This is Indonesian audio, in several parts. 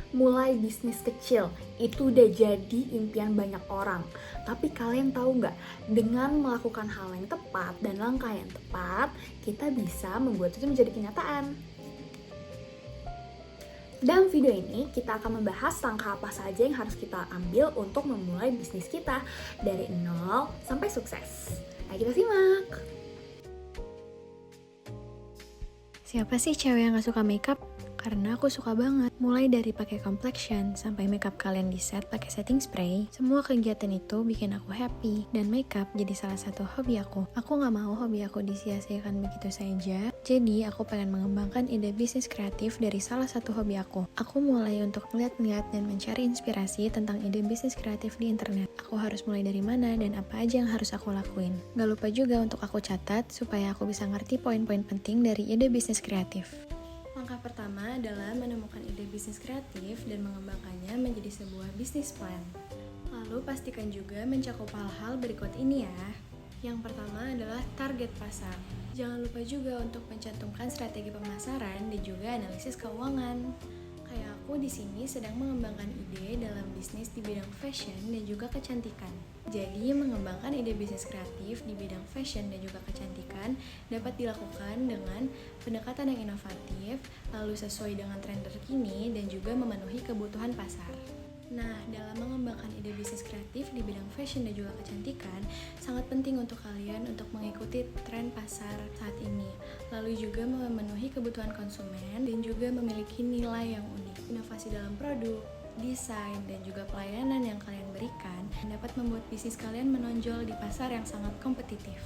Mulai bisnis kecil, itu udah jadi impian banyak orang. Tapi kalian tahu nggak, dengan melakukan hal yang tepat dan langkah yang tepat, kita bisa membuat itu menjadi kenyataan. Dalam video ini, kita akan membahas langkah apa saja yang harus kita ambil untuk memulai bisnis kita dari nol sampai sukses. Nah, kita simak! Siapa sih cewek yang gak suka makeup? Karena aku suka banget. Mulai dari pakai complexion sampai makeup kalian di set pakai setting spray, semua kegiatan itu bikin aku happy. Dan makeup jadi salah satu hobi aku. Aku gak mau hobi aku disia-siakan begitu saja. Jadi aku pengen mengembangkan ide bisnis kreatif dari salah satu hobi aku. Aku mulai untuk melihat-lihat dan mencari inspirasi tentang ide bisnis kreatif di internet. Aku harus mulai dari mana dan apa aja yang harus aku lakuin. Gak lupa juga untuk aku catat supaya aku bisa ngerti poin-poin penting dari ide bisnis kreatif. Langkah pertama adalah menemukan ide bisnis kreatif dan mengembangkannya menjadi sebuah bisnis plan. Lalu pastikan juga mencakup hal-hal berikut ini ya. Yang pertama adalah target pasar. Jangan lupa juga untuk mencantumkan strategi pemasaran dan juga analisis keuangan. Kayak aku di sini sedang mengembangkan ide dalam bisnis di bidang fashion dan juga kecantikan. Jadi, mengembangkan ide bisnis kreatif di bidang fashion dan juga kecantikan dapat dilakukan dengan pendekatan yang inovatif, lalu sesuai dengan tren terkini dan juga memenuhi kebutuhan pasar. Nah, dalam mengembangkan ide bisnis kreatif di bidang fashion dan juga kecantikan, sangat penting untuk kalian untuk mengikuti tren pasar saat ini. Lalu juga memenuhi kebutuhan konsumen dan juga memiliki nilai yang unik. Inovasi dalam produk, desain, dan juga pelayanan yang kalian berikan dapat membuat bisnis kalian menonjol di pasar yang sangat kompetitif.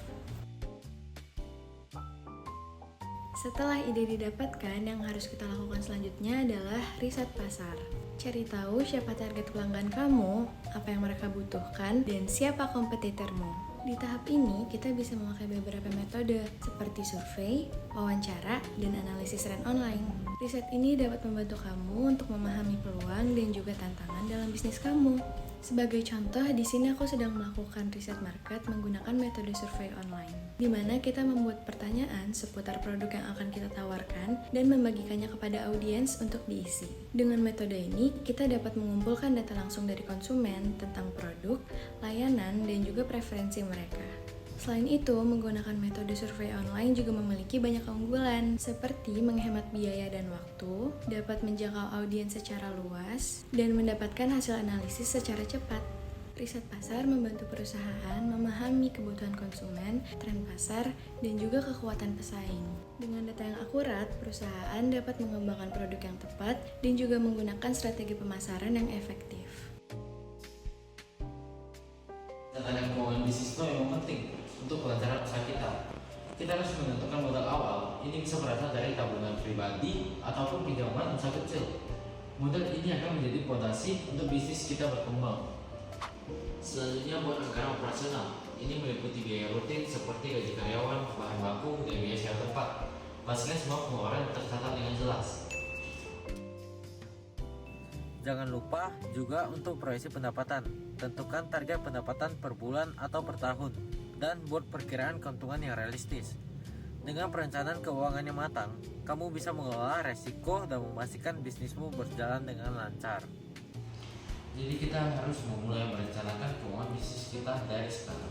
Setelah ide didapatkan, yang harus kita lakukan selanjutnya adalah riset pasar. Cari tahu siapa target pelanggan kamu, apa yang mereka butuhkan, dan siapa kompetitormu. Di tahap ini, kita bisa memakai beberapa metode seperti survei, wawancara, dan analisis tren online. Riset ini dapat membantu kamu untuk memahami peluang dan juga tantangan dalam bisnis kamu. Sebagai contoh, di sini aku sedang melakukan riset market menggunakan metode survei online, di mana kita membuat pertanyaan seputar produk yang akan kita tawarkan dan membagikannya kepada audiens untuk diisi. Dengan metode ini, kita dapat mengumpulkan data langsung dari konsumen tentang produk, layanan, dan juga preferensi mereka. Selain itu, menggunakan metode survei online juga memiliki banyak keunggulan, seperti menghemat biaya dan waktu, dapat menjangkau audiens secara luas, dan mendapatkan hasil analisis secara cepat. Riset pasar membantu perusahaan memahami kebutuhan konsumen, tren pasar, dan juga kekuatan pesaing. Dengan data yang akurat, perusahaan dapat mengembangkan produk yang tepat dan juga menggunakan strategi pemasaran yang efektif. Tentang keuangan bisnis itu memang penting untuk kelancaran usaha kita. Kita harus menentukan modal awal. Ini bisa berasal dari tabungan pribadi ataupun pinjaman usaha kecil. Modal ini akan menjadi fondasi untuk bisnis kita berkembang. Selanjutnya buat anggaran operasional. Ini meliputi biaya rutin seperti gaji karyawan, bahan baku, dan biaya sewa tempat. Pastikan semua pengeluaran tercatat dengan jelas. Jangan lupa juga untuk proyeksi pendapatan. Tentukan target pendapatan per bulan atau per tahun dan buat perkiraan keuntungan yang realistis. Dengan perencanaan keuangan yang matang, kamu bisa mengelola resiko dan memastikan bisnismu berjalan dengan lancar. Jadi kita harus memulai merencanakan keuangan bisnis kita dari sekarang.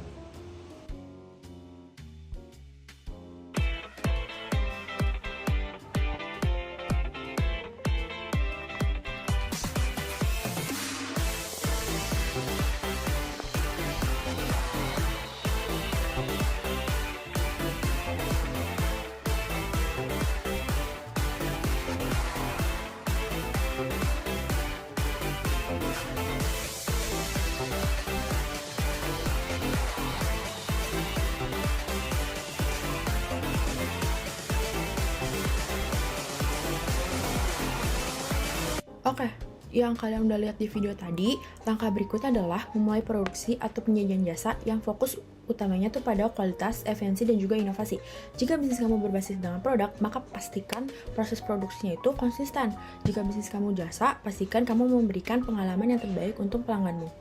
Oke, yang kalian udah lihat di video tadi, langkah berikutnya adalah memulai produksi atau penyajian jasa yang fokus utamanya tuh pada kualitas, efisiensi, dan juga inovasi. Jika bisnis kamu berbasis dengan produk, maka pastikan proses produksinya itu konsisten. Jika bisnis kamu jasa, pastikan kamu memberikan pengalaman yang terbaik untuk pelangganmu.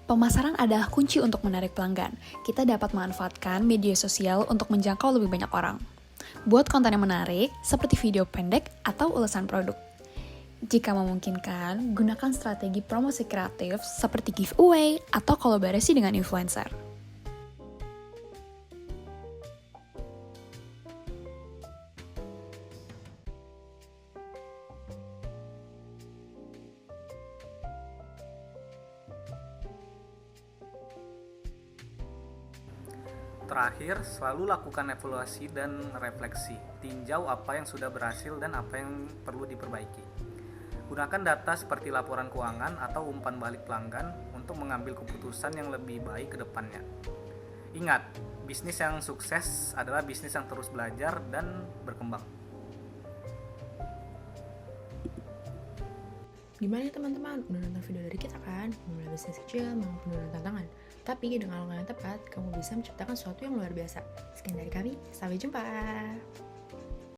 Pemasaran adalah kunci untuk menarik pelanggan. Kita dapat memanfaatkan media sosial untuk menjangkau lebih banyak orang. Buat konten yang menarik, seperti video pendek atau ulasan produk. Jika memungkinkan, gunakan strategi promosi kreatif seperti giveaway atau kolaborasi dengan influencer. Terakhir, selalu lakukan evaluasi dan refleksi. Tinjau apa yang sudah berhasil dan apa yang perlu diperbaiki. Gunakan data seperti laporan keuangan atau umpan balik pelanggan untuk mengambil keputusan yang lebih baik ke depannya. Ingat, bisnis yang sukses adalah bisnis yang terus belajar dan berkembang. Gimana ya teman-teman? Udah nonton video dari kita kan? Mulai bisnis kecil maupun dengan tantangan. Tapi dengan langkah yang tepat, kamu bisa menciptakan sesuatu yang luar biasa. Sekian dari kami, sampai jumpa!